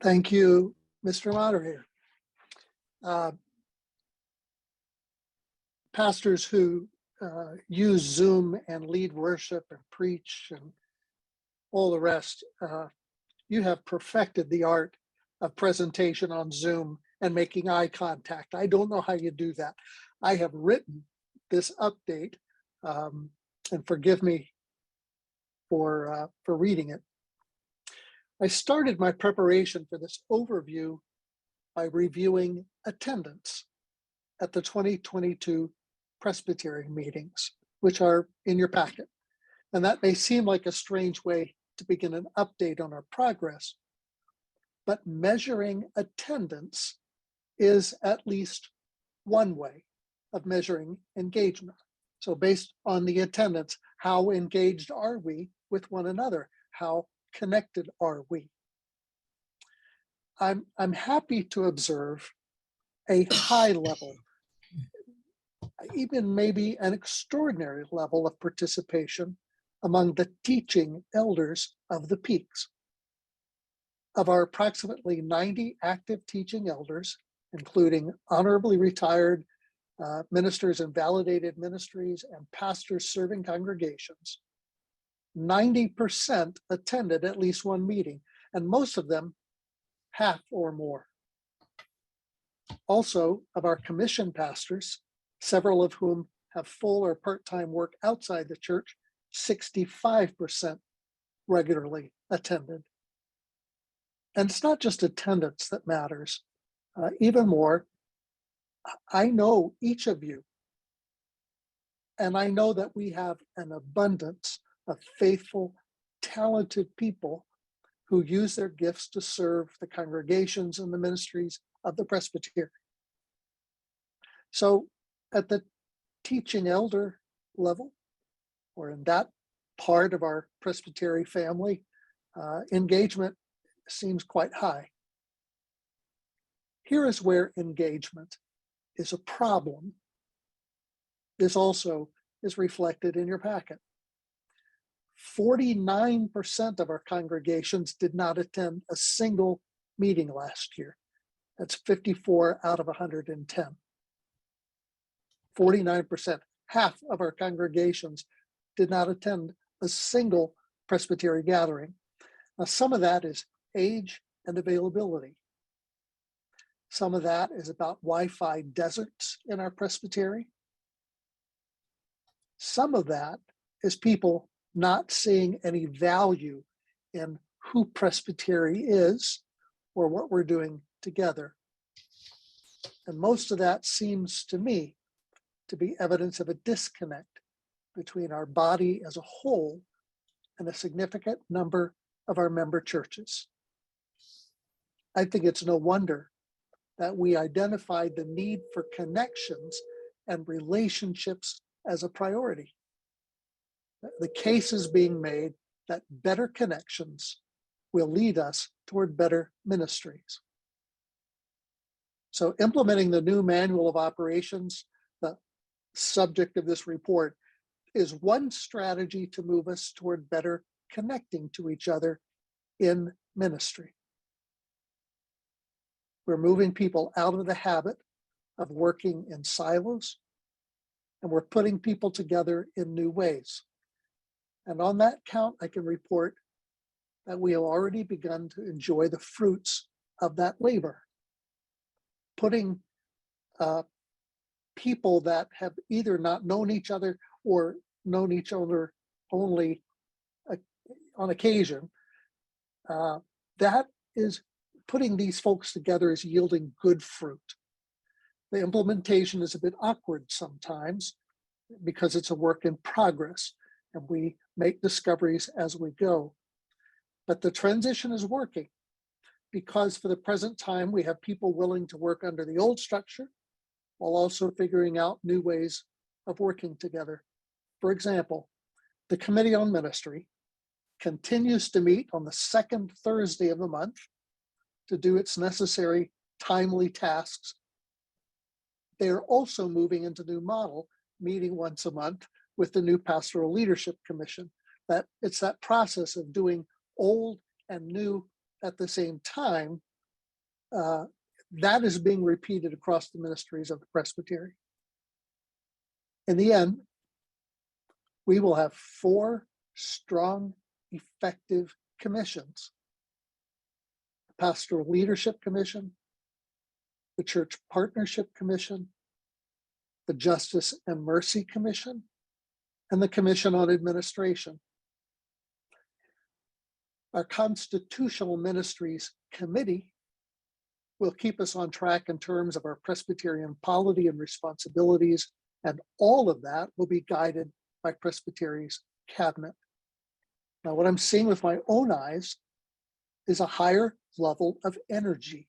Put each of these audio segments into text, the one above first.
Thank you, Mr. Moderator. Uh, Pastors who use Zoom and lead worship and preach and all the rest, you have perfected the art of presentation on Zoom and making eye contact. I don't know how you do that. I have written this update, and forgive me for reading it. I started my preparation for this overview by reviewing attendance at the 2022 Presbyterian meetings, which are in your packet. And that may seem like a strange way to begin an update on our progress, but measuring attendance is at least one way of measuring engagement. So based on the attendance, how engaged are we with one another? How connected are we? I'm happy to observe a high level, even maybe an extraordinary level of participation among the teaching elders of the Peaks. Of our approximately 90 active teaching elders, including honorably retired ministers in validated ministries and pastors serving congregations, 90% attended at least one meeting, and most of them half or more. Also, of our commission pastors, several of whom have full or part-time work outside the church, 65% regularly attended. And it's not just attendance that matters. Even more, I know each of you, and I know that we have an abundance of faithful, talented people who use their gifts to serve the congregations and the ministries of the presbytery. So at the teaching elder level, or in that part of our presbytery family, engagement seems quite high. Here is where engagement is a problem. This also is reflected in your packet. 49% of our congregations did not attend a single meeting last year. That's 54 out of 110. 49%, half of our congregations did not attend a single presbytery gathering. Now, some of that is age and availability. Some of that is about Wi-Fi deserts in our presbytery. Some of that is people not seeing any value in who presbytery is or what we're doing together. And most of that seems to me to be evidence of a disconnect between our body as a whole and a significant number of our member churches. I think it's no wonder that we identified the need for connections and relationships as a priority. The case is being made that better connections will lead us toward better ministries. So implementing the new manual of operations, the subject of this report, is one strategy to move us toward better connecting to each other in ministry. We're moving people out of the habit of working in silos, and we're putting people together in new ways. And on that count, I can report that we have already begun to enjoy the fruits of that labor. Putting people that have either not known each other or known each other only on occasion, that is putting these folks together is yielding good fruit. The implementation is a bit awkward sometimes because it's a work in progress and we make discoveries as we go. But the transition is working because for the present time, we have people willing to work under the old structure while also figuring out new ways of working together. For example, the Committee on Ministry continues to meet on the second Thursday of the month to do its necessary timely tasks. They are also moving into new model, meeting once a month with the new Pastoral Leadership Commission. That it's that process of doing old and new at the same time that is being repeated across the ministries of the presbytery. In the end, we will have 4 strong, effective commissions: the Pastoral Leadership Commission, the Church Partnership Commission, the Justice and Mercy Commission, and the Commission on Administration. Our Constitutional Ministries Committee will keep us on track in terms of our Presbyterian polity and responsibilities, and all of that will be guided by Presbytery's cabinet. Now, what I'm seeing with my own eyes is a higher level of energy.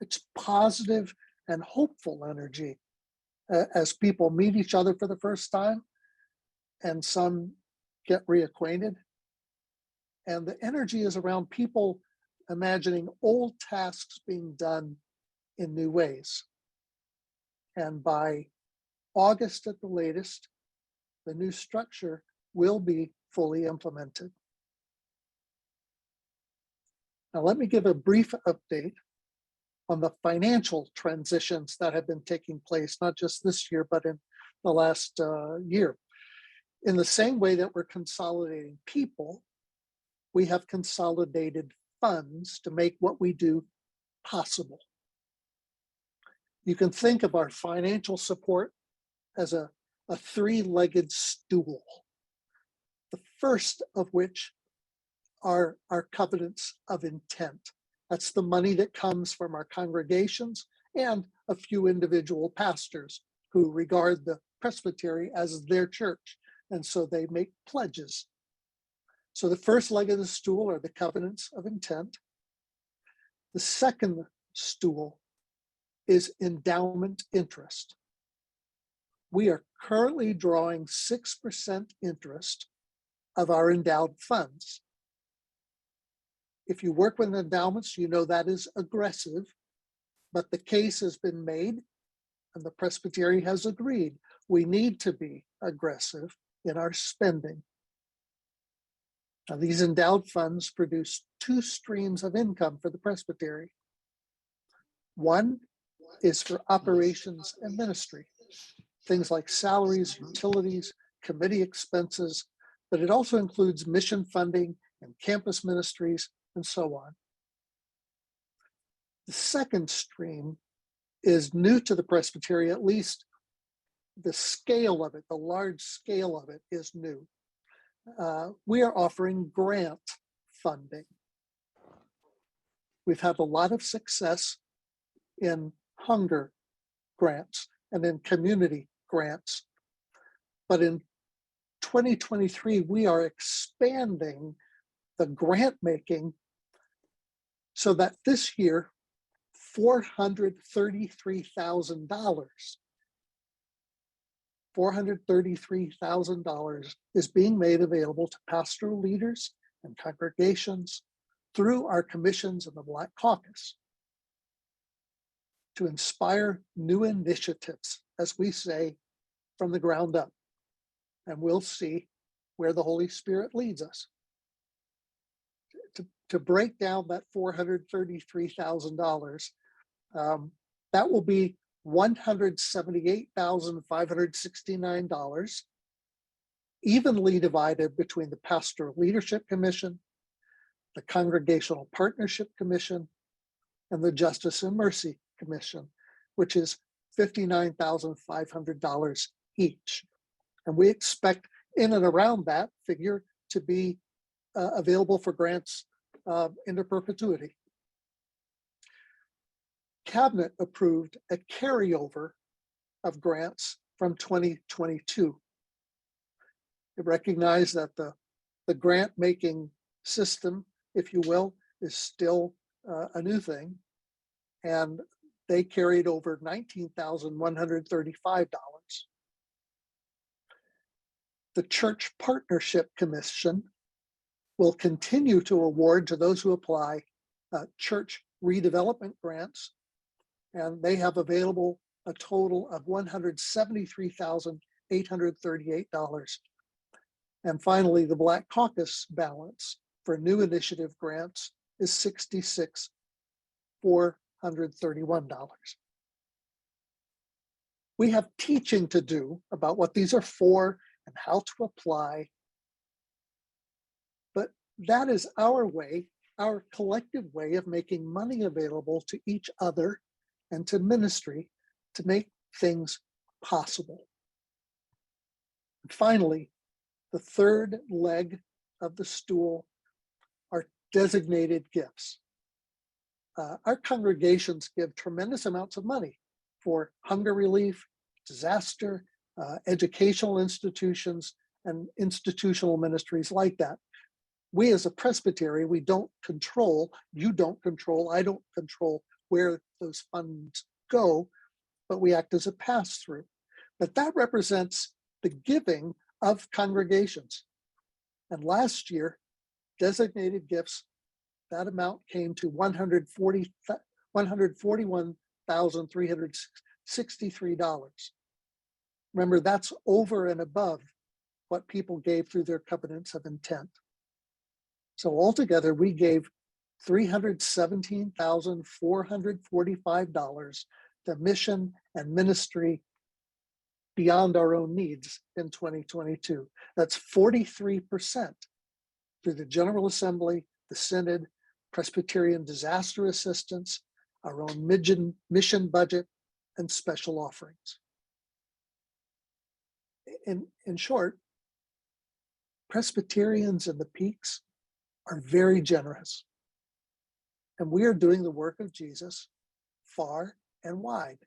It's positive and hopeful energy as people meet each other for the first time, and some get reacquainted. And the energy is around people imagining old tasks being done in new ways. And by August at the latest, the new structure will be fully implemented. Now, let me give a brief update on the financial transitions that have been taking place, not just this year, but in the last year. In the same way that we're consolidating people, we have consolidated funds to make what we do possible. You can think of our financial support as a 3-legged stool, the first of which are our covenants of intent. That's the money that comes from our congregations and a few individual pastors who regard the presbytery as their church, and so they make pledges. So the first leg of the stool are the covenants of intent. The second stool is endowment interest. We are currently drawing 6% interest of our endowed funds. If you work with endowments, you know that is aggressive, but the case has been made and the presbytery has agreed we need to be aggressive in our spending. Now, these endowed funds produce 2 streams of income for the presbytery. One is for operations and ministry, things like salaries, utilities, committee expenses, but it also includes mission funding and campus ministries and so on. The second stream is new to the presbytery, at least the scale of it, the large scale of it is new. We are offering grant funding. We've had a lot of success in hunger grants and in community grants. But in 2023, we are expanding the grant making so that this year, $433,000 is being made available to pastoral leaders and congregations through our commissions in the Black Caucus to inspire new initiatives, as we say, from the ground up. And we'll see where the Holy Spirit leads us. To break down that $433,000, that will be $178,569, evenly divided between the Pastoral Leadership Commission, the Congregational Partnership Commission, and the Justice and Mercy Commission, which is $59,500 each. And we expect in and around that figure to be available for grants into perpetuity. Cabinet approved a carryover of grants from 2022. It recognized that the grant making system, if you will, is still a new thing. And they carried over $19,135. The Church Partnership Commission will continue to award to those who apply church redevelopment grants, and they have available a total of $173,838. And finally, the Black Caucus balance for new initiative grants is $66,495. $131. We have teaching to do about what these are for and how to apply. But that is our way, our collective way of making money available to each other and to ministry to make things possible. And finally, the third leg of the stool are designated gifts. Our congregations give tremendous amounts of money for hunger relief, disaster, educational institutions, and institutional ministries like that. We as a presbytery, we don't control, you don't control, I don't control where those funds go, but we act as a pass-through. But that represents the giving of congregations. And last year, designated gifts, that amount came to $141,363. Remember, that's over and above what people gave through their covenants of intent. So altogether, we gave $317,445 to mission and ministry beyond our own needs in 2022. That's 43% through the General Assembly, the Synod, Presbyterian Disaster Assistance, our own mission budget, and special offerings. In short, Presbyterians in the Peaks are very generous. And we are doing the work of Jesus far and wide.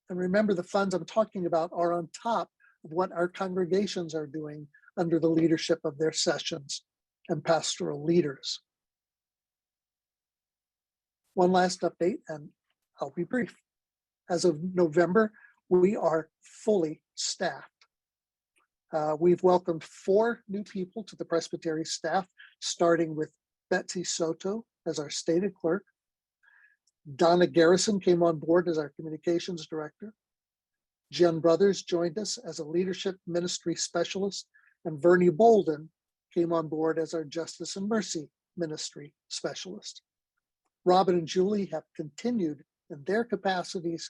And remember, the funds I'm talking about are on top of what our congregations are doing under the leadership of their sessions and pastoral leaders. One last update, and I'll be brief. As of November, we are fully staffed. We've welcomed 4 new people to the Presbytery staff, starting with Betsy Soto as our stated clerk. Donna Garrison came on board as our communications director. Jen Brothers joined us as a leadership ministry specialist, and Vernie Bolden came on board as our justice and mercy ministry specialist. Robin and Julie have continued in their capacities,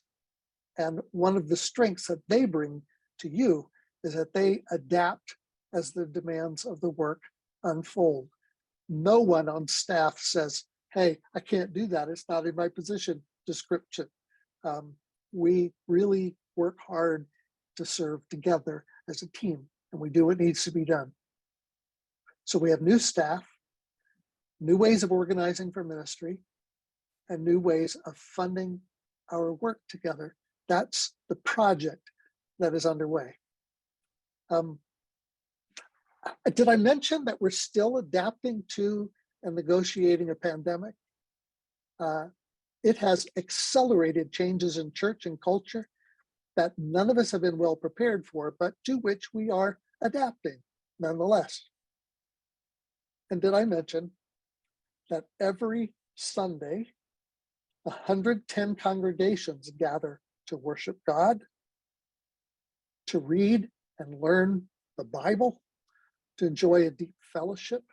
and one of the strengths that they bring to you is that they adapt as the demands of the work unfold. No one on staff says, hey, I can't do that. It's not in my position description. We really work hard to serve together as a team, and we do what needs to be done. So we have new staff, new ways of organizing for ministry, and new ways of funding our work together. That's the project that is underway. Did I mention that we're still adapting to and negotiating a pandemic? It has accelerated changes in church and culture that none of us have been well prepared for, but to which we are adapting nonetheless. And did I mention that every Sunday, 110 congregations gather to worship God, to read and learn the Bible, to enjoy a deep fellowship,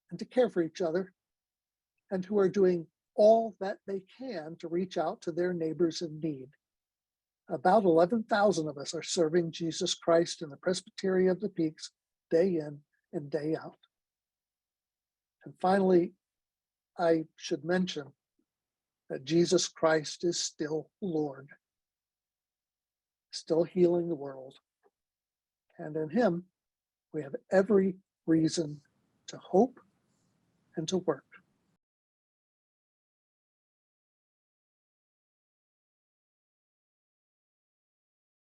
and to care for each other, and who are doing all that they can to reach out to their neighbors in need. About 11,000 of us are serving Jesus Christ in the Presbytery of the Peaks day in and day out. And finally, I should mention that Jesus Christ is still Lord, still healing the world. And in him, we have every reason to hope and to work.